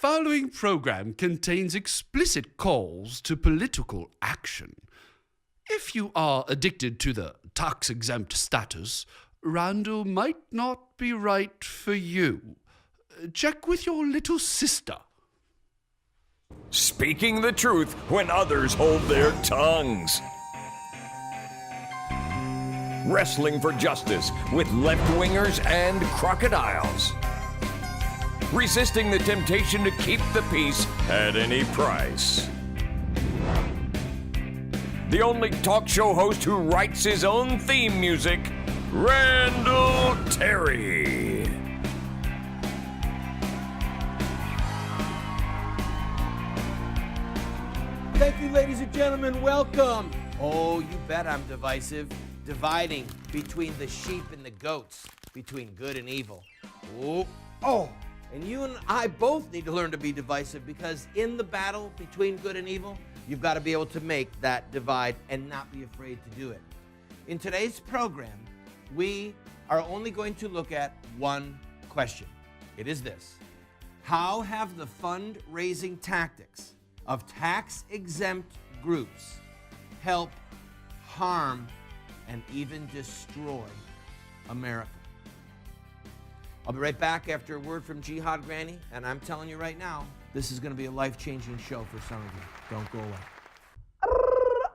following program contains explicit calls to political action. If you are addicted to the tax-exempt status, Randall might not be right for you. Check with your little sister. Speaking the truth when others hold their tongues. Wrestling for justice with left-wingers and crocodiles. Resisting the temptation to keep the peace at any price. The only talk show host who writes his own theme music, Randall Terry. Thank you, ladies and gentlemen. Welcome. Oh, you bet I'm divisive. Dividing between the sheep and the goats, between good and evil. Oh, and you and I both need to learn to be divisive, because in the battle between good and evil, you've got to be able to make that divide and not be afraid to do it. In today's program, we are only going to look at one question. It is this: how have the fundraising tactics of tax-exempt groups help harm and even destroy America? I'll be right back after a word from Jihad Granny, and I'm telling you right now, this is going to be a life-changing show for some of you. Don't go away.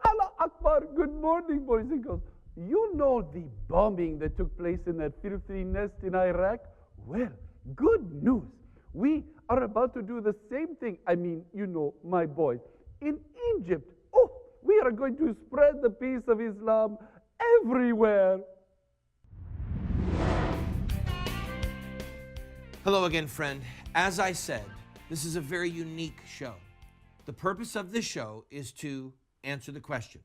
Allah Akbar. Good morning, boys and girls. You know the bombing that took place in that filthy nest in Iraq? Well, good news. We are about to do the same thing. I mean, you know, my boys. In Egypt, we are going to spread the peace of Islam everywhere. Hello again, friend. As I said, this is a very unique show. The purpose of this show is to answer the question: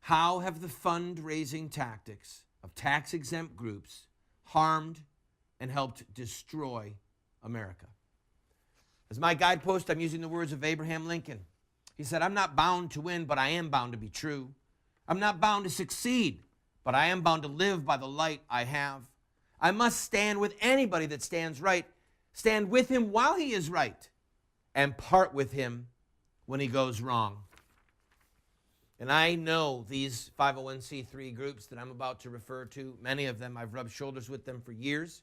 how have the fundraising tactics of tax-exempt groups harmed and helped destroy America? As my guidepost, I'm using the words of Abraham Lincoln. He said, "I'm not bound to win, but I am bound to be true. I'm not bound to succeed, but I am bound to live by the light I have. I must stand with anybody that stands right, stand with him while he is right, and part with him when he goes wrong." And I know these 501c3 groups that I'm about to refer to, many of them, I've rubbed shoulders with them for years.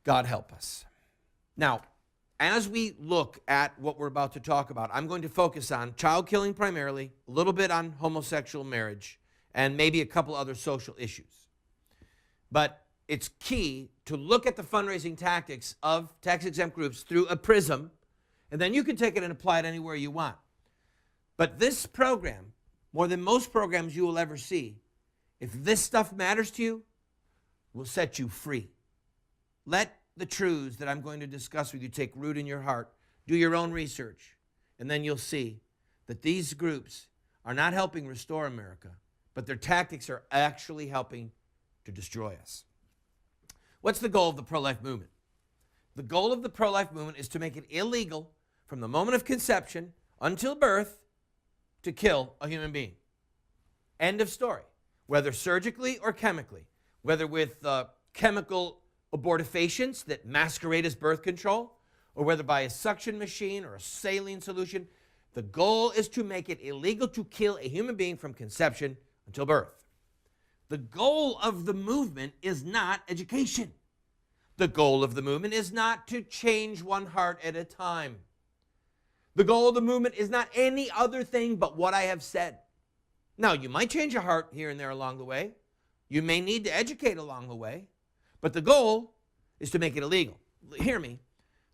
God help us. Now, as we look at what we're about to talk about, I'm going to focus on child killing primarily, a little bit on homosexual marriage, and maybe a couple other social issues. But it's key to look at the fundraising tactics of tax-exempt groups through a prism, and then you can take it and apply it anywhere you want. But this program, more than most programs you will ever see, if this stuff matters to you, will set you free. Let the truths that I'm going to discuss with you take root in your heart. Do your own research, and then you'll see that these groups are not helping restore America, but their tactics are actually helping to destroy us. What's the goal of the pro-life movement? The goal of the pro-life movement is to make it illegal from the moment of conception until birth to kill a human being. End of story. Whether surgically or chemically, whether with chemical abortifacients that masquerade as birth control, or whether by a suction machine or a saline solution, the goal is to make it illegal to kill a human being from conception until birth. The goal of the movement is not education. The goal of the movement is not to change one heart at a time. The goal of the movement is not any other thing but what I have said. Now, you might change a heart here and there along the way. You may need to educate along the way. But the goal is to make it illegal. Hear me.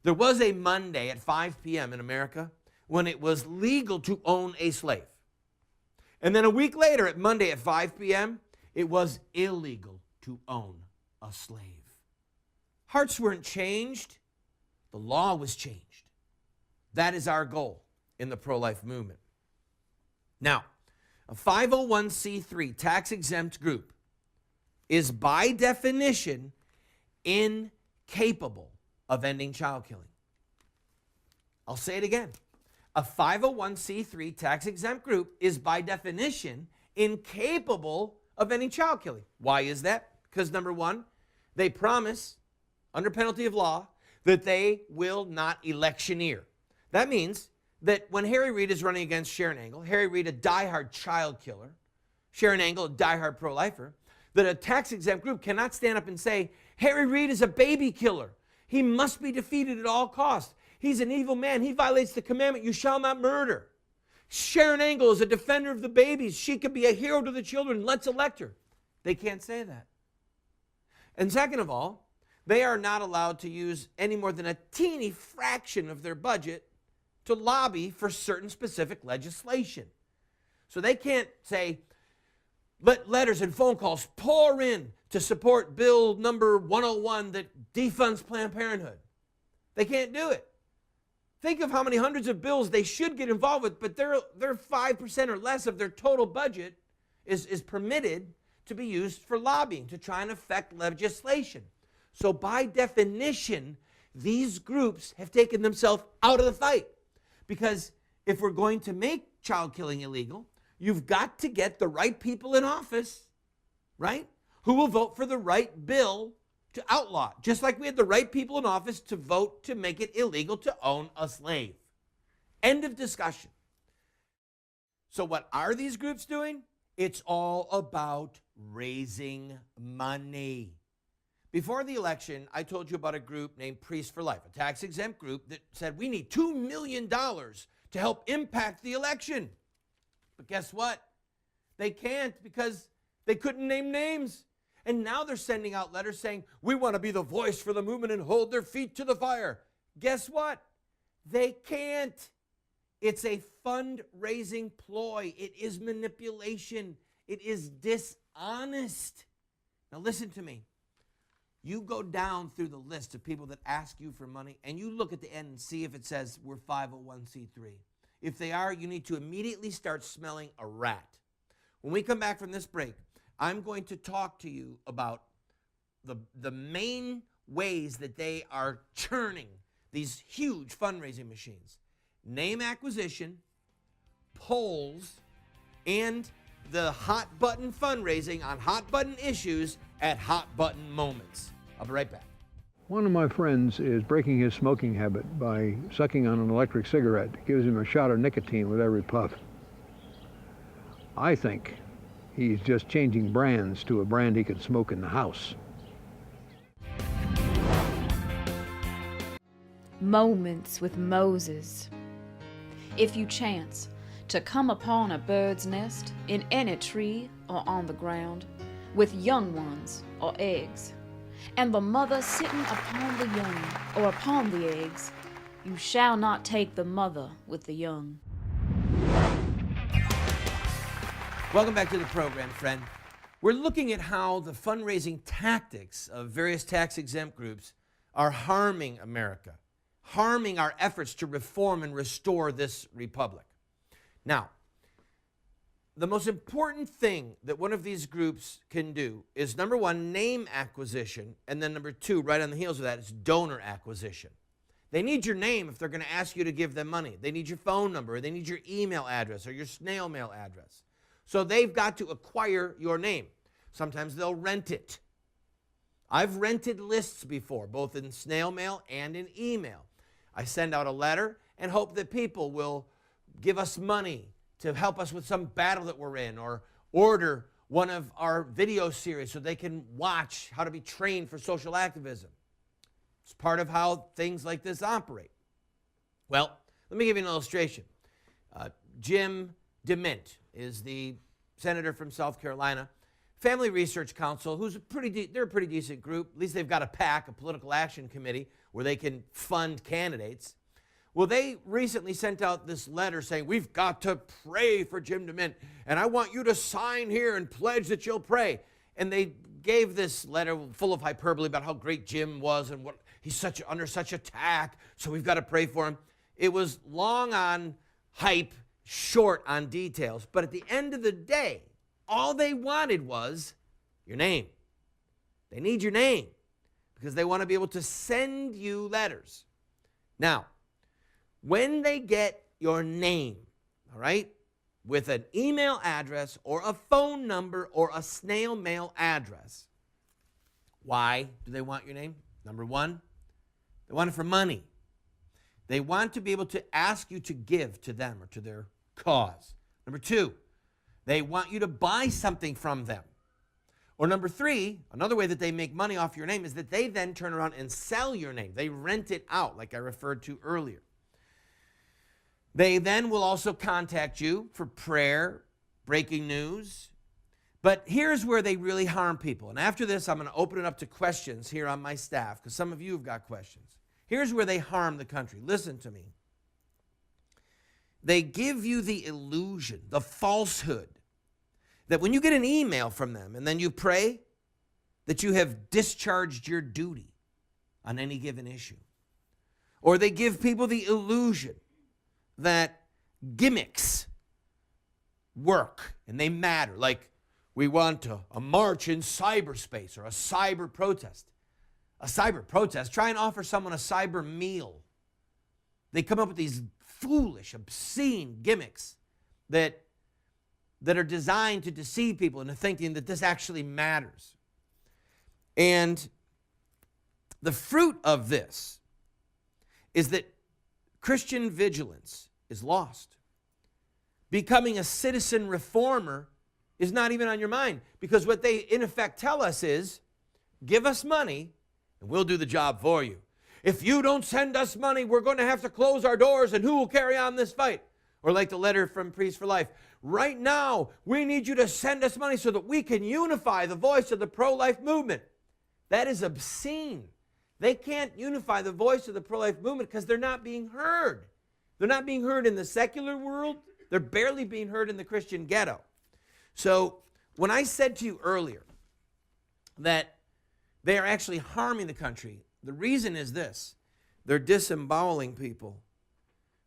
There was a Monday at 5 p.m. in America when it was legal to own a slave. And then a week later, at Monday at 5 p.m., it was illegal to own a slave. Hearts weren't changed. The law was changed. That is our goal in the pro-life movement. Now, a 501c3 tax-exempt group is by definition incapable of ending child killing. I'll say it again. A 501c3 tax-exempt group is by definition incapable of ending child killing. Why is that? Because number one, they promise, under penalty of law, that they will not electioneer. That means that when Harry Reid is running against Sharon Angle, Harry Reid, a diehard child killer, Sharon Angle, a diehard pro-lifer, that a tax-exempt group cannot stand up and say, Harry Reid is a baby killer. He must be defeated at all costs. He's an evil man. He violates the commandment, you shall not murder. Sharon Angle is a defender of the babies. She could be a hero to the children. Let's elect her. They can't say that. And second of all, they are not allowed to use any more than a teeny fraction of their budget to lobby for certain specific legislation. So they can't say, let letters and phone calls pour in to support bill number 101 that defunds Planned Parenthood. They can't do it. Think of how many hundreds of bills they should get involved with, but their 5% or less of their total budget is permitted to be used for lobbying, to try and affect legislation. So by definition, these groups have taken themselves out of the fight. Because if we're going to make child killing illegal, you've got to get the right people in office, right, who will vote for the right bill to outlaw, just like we had the right people in office to vote to make it illegal to own a slave. End of discussion. So what are these groups doing? It's all about raising money. Before the election, I told you about a group named Priests for Life, a tax-exempt group that said we need $2 million to help impact the election. But guess what? They can't because they couldn't name names. And now they're sending out letters saying, we want to be the voice for the movement and hold their feet to the fire. Guess what? They can't. It's a fundraising ploy. It is manipulation. It is dishonest. Now listen to me. You go down through the list of people that ask you for money, and you look at the end and see if it says we're 501c3. If they are, you need to immediately start smelling a rat. When we come back from this break, I'm going to talk to you about the main ways that they are churning these huge fundraising machines. Name acquisition, polls, and the hot button fundraising on hot button issues at hot button moments. I'll be right back. One of my friends is breaking his smoking habit by sucking on an electric cigarette. It gives him a shot of nicotine with every puff. I think he's just changing brands to a brand he can smoke in the house. Moments with Moses. If you chance to come upon a bird's nest in any tree or on the ground, with young ones or eggs, and the mother sitting upon the young or upon the eggs, you shall not take the mother with the young. Welcome back to the program, friend. We're looking at how the fundraising tactics of various tax-exempt groups are harming America, harming our efforts to reform and restore this republic. Now, the most important thing that one of these groups can do is, number one, name acquisition, and then number two, right on the heels of that, is donor acquisition. They need your name if they're going to ask you to give them money. They need your phone number, or they need your email address, or your snail mail address. So they've got to acquire your name. Sometimes they'll rent it. I've rented lists before, both in snail mail and in email. I send out a letter and hope that people will give us money to help us with some battle that we're in, or order one of our video series so they can watch how to be trained for social activism. It's part of how things like this operate. Well, let me give you an illustration. Jim DeMint is the senator from South Carolina. Family Research Council, who's they're a pretty decent group. At least they've got a PAC, a political action committee, where they can fund candidates. Well, they recently sent out this letter saying, we've got to pray for Jim DeMint, and I want you to sign here and pledge that you'll pray. And they gave this letter full of hyperbole about how great Jim was and what he's under such attack, so we've got to pray for him. It was long on hype, short on details, but at the end of the day, all they wanted was your name. They need your name because they want to be able to send you letters. Now, when they get your name, all right, with an email address or a phone number or a snail mail address, why do they want your name? Number one, They want it for money. They want to be able to ask you to give to them or to their cause. Number 2, they want you to buy something from them. Or number 3, another way that they make money off your name is that they then turn around and sell your name. They rent it out, like I referred to earlier. They then will also contact you for prayer, breaking news. But here's where they really harm people. And after this, I'm going to open it up to questions here on my staff, because some of you have got questions. Here's where they harm the country. Listen to me. They give you the illusion, the falsehood, that when you get an email from them and then you pray, that you have discharged your duty on any given issue. Or they give people the illusion that gimmicks work and they matter. Like, we want a march in cyberspace or a cyber protest. A cyber protest, try and offer someone a cyber meal. They come up with these foolish, obscene gimmicks that are designed to deceive people into thinking that this actually matters. And the fruit of this is that Christian vigilance is lost. Becoming a citizen reformer is not even on your mind, because what they in effect tell us is, give us money and we'll do the job for you. If you don't send us money, we're going to have to close our doors, and who will carry on this fight? Or like the letter from Priests for Life, right now we need you to send us money so that we can unify the voice of the pro-life movement. That is obscene. They can't unify the voice of the pro-life movement because they're not being heard. They're not being heard in the secular world. They're barely being heard in the Christian ghetto. So when I said to you earlier that they are actually harming the country, the reason is this: they're disemboweling people.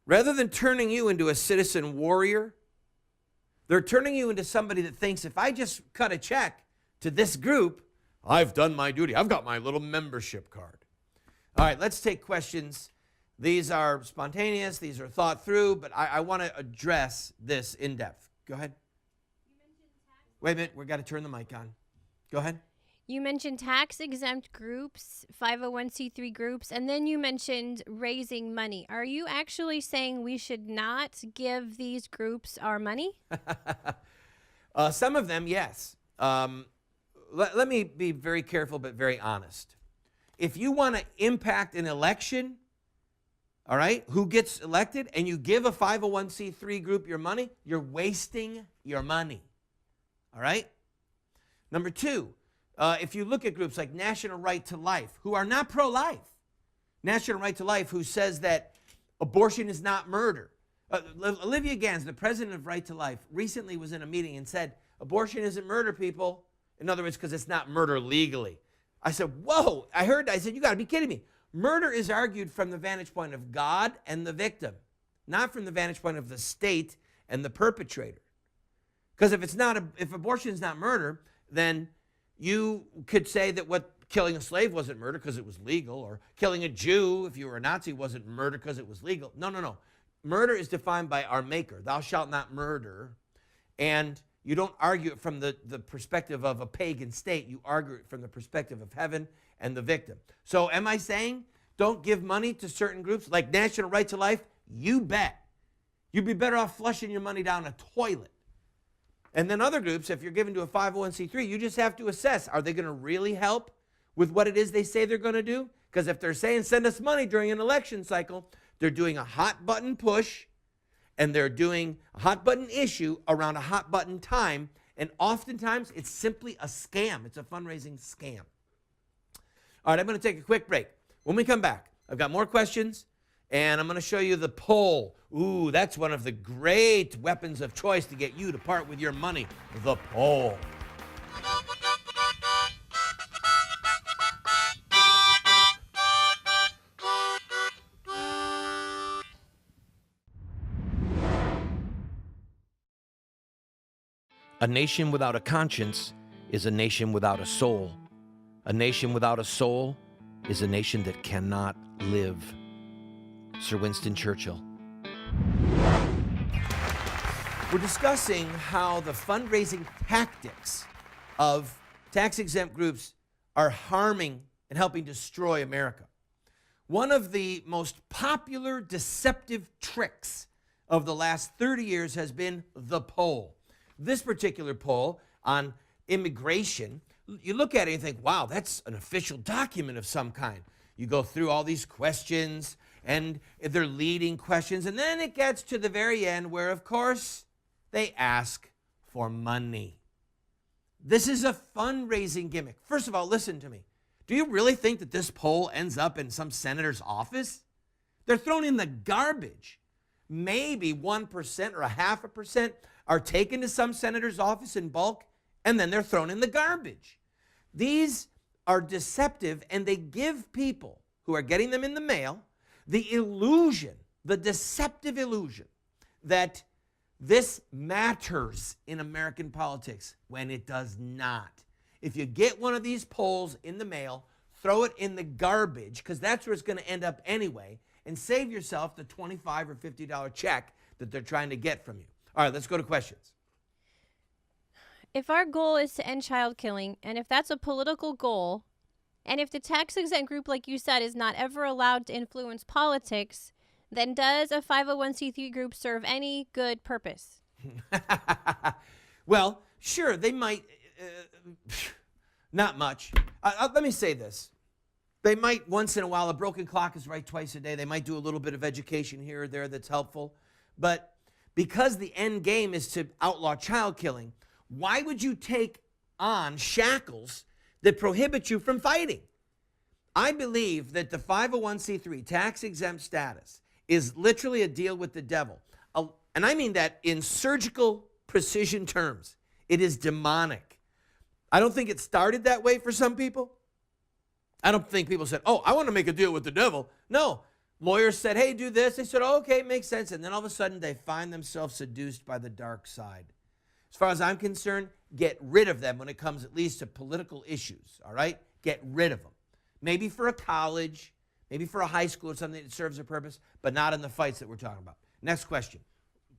Rather than turning you into a citizen warrior, they're turning you into somebody that thinks, if I just cut a check to this group, I've done my duty. I've got my little membership card. All right, let's take questions. These are spontaneous. These are thought through, but I want to address this in depth. Go ahead. Wait a minute. We've got to turn the mic on. Go ahead. You mentioned tax-exempt groups, 501c3 groups, and then you mentioned raising money. Are you actually saying we should not give these groups our money? Some of them, yes. Let me be very careful but very honest. If you want to impact an election, all right, who gets elected, and you give a 501c3 group your money, you're wasting your money. All right? Number 2, if you look at groups like National Right to Life, who are not pro-life, National Right to Life, who says that abortion is not murder. Olivia Gans, the president of Right to Life, recently was in a meeting and said, abortion isn't murder, people. In other words, because it's not murder legally. I said, whoa, I said, you got to be kidding me. Murder is argued from the vantage point of God and the victim, not from the vantage point of the state and the perpetrator. Because if abortion is not murder, then you could say that killing a slave wasn't murder because it was legal, or killing a Jew if you were a Nazi wasn't murder because it was legal. No. Murder is defined by our Maker. Thou shalt not murder. And you don't argue it from the perspective of a pagan state. You argue it from the perspective of heaven and the victim. So am I saying don't give money to certain groups like National Right to Life? You bet. You'd be better off flushing your money down a toilet. And then other groups, if you're given to a 501c3, you just have to assess, are they going to really help with what it is they say they're going to do? Because if they're saying send us money during an election cycle, they're doing a hot button push, and they're doing a hot button issue around a hot button time, and oftentimes it's simply a scam. It's a fundraising scam. All right, I'm going to take a quick break. When we come back, I've got more questions, and I'm going to show you the poll. Ooh, that's one of the great weapons of choice to get you to part with your money, the poll. A nation without a conscience is a nation without a soul. A nation without a soul is a nation that cannot live. Sir Winston Churchill. We're discussing how the fundraising tactics of tax-exempt groups are harming and helping destroy America. One of the most popular deceptive tricks of the last 30 years has been the poll. This particular poll on immigration, you look at it and think, wow, that's an official document of some kind. You go through all these questions, and they're leading questions, and then it gets to the very end where, of course, they ask for money. This is a fundraising gimmick. First of all, listen to me. Do you really think that this poll ends up in some senator's office? They're thrown in the garbage. Maybe 1% or 0.5% are taken to some senator's office in bulk, and then they're thrown in the garbage. These are deceptive, and they give people who are getting them in the mail the illusion, the deceptive illusion, that this matters in American politics when it does not. If you get one of these polls in the mail, throw it in the garbage, because that's where it's going to end up anyway, and save yourself the $25 or $50 check that they're trying to get from you. All right, let's go to questions. If our goal is to end child killing, and if that's a political goal, and if the tax-exempt group, like you said, is not ever allowed to influence politics, then does a 501c3 group serve any good purpose? Well, sure, they might. Not much. Let me say this. They might, once in a while, a broken clock is right twice a day. They might do a little bit of education here or there that's helpful. But because the end game is to outlaw child killing, why would you take on shackles that prohibit you from fighting? I believe that the 501c3 tax-exempt status is literally a deal with the devil. And I mean that in surgical precision terms. It is demonic. I don't think it started that way for some people. I don't think people said, oh, I want to make a deal with the devil. No. Lawyers said, hey, do this. They said, oh, okay, it makes sense. And then all of a sudden they find themselves seduced by the dark side. As far as I'm concerned, get rid of them when it comes at least to political issues, all right? Get rid of them. Maybe for a college, maybe for a high school or something that serves a purpose, but not in the fights that we're talking about. Next question.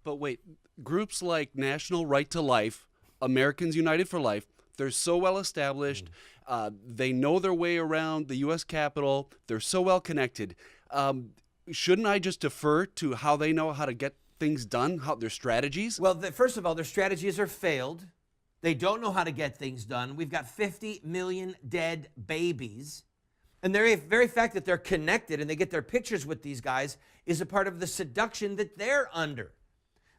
But wait, groups like National Right to Life, Americans United for Life, they're so well established. They know their way around the U.S. Capitol. They're so well connected. Shouldn't I just defer to how they know how to get things done, how their strategies? Well, first of all, their strategies are failed. They don't know how to get things done. We've got 50 million dead babies. And the very fact that they're connected and they get their pictures with these guys is a part of the seduction that they're under.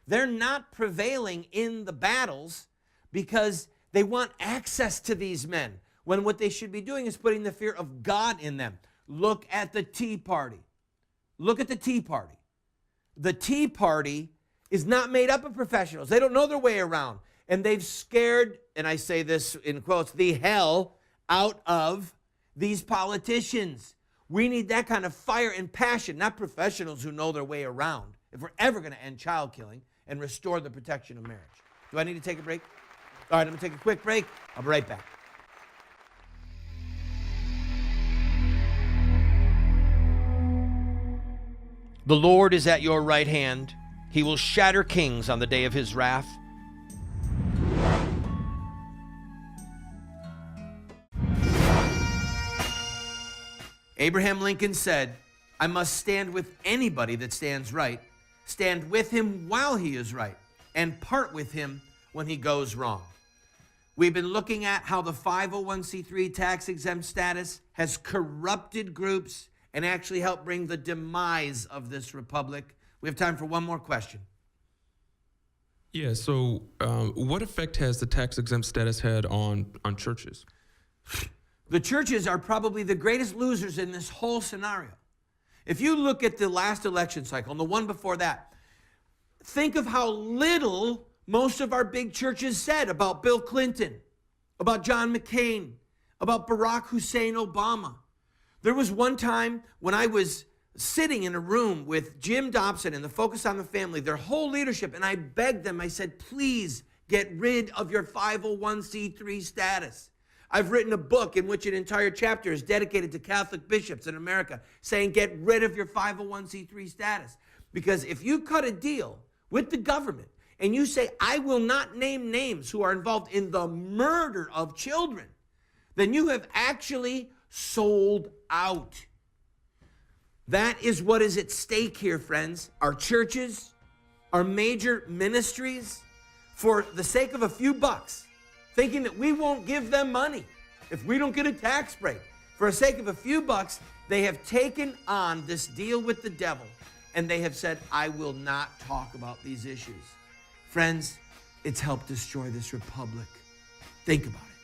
They're not prevailing in the battles because they want access to these men, when what they should be doing is putting the fear of God in them. Look at the Tea Party. Look at the Tea Party. The Tea Party is not made up of professionals. They don't know their way around. And they've scared, and I say this in quotes, the hell out of these politicians. We need that kind of fire and passion, not professionals who know their way around, if we're ever going to end child killing and restore the protection of marriage. Do I need to take a break? All right, I'm going to take a quick break. I'll be right back. The Lord is at your right hand. He will shatter kings on the day of his wrath. Abraham Lincoln said, I must stand with anybody that stands right, stand with him while he is right, and part with him when he goes wrong. We've been looking at how the 501c3 tax-exempt status has corrupted groups and actually helped bring the demise of this republic. We have time for one more question. Yeah, so what effect has the tax-exempt status had on churches? The churches are probably the greatest losers in this whole scenario. If you look at the last election cycle and the one before that, think of how little most of our big churches said about Bill Clinton, about John McCain, about Barack Hussein Obama. There was one time when I was sitting in a room with Jim Dobson and the Focus on the Family, their whole leadership, and I begged them, I said, please get rid of your 501c3 status. I've written a book in which an entire chapter is dedicated to Catholic bishops in America saying get rid of your 501c3 status. Because if you cut a deal with the government and you say, I will not name names who are involved in the murder of children, then you have actually sold out. That is what is at stake here, friends. Our churches, our major ministries, for the sake of a few bucks, thinking that we won't give them money if we don't get a tax break. For the sake of a few bucks, they have taken on this deal with the devil, and they have said, I will not talk about these issues. Friends, it's helped destroy this republic. Think about it.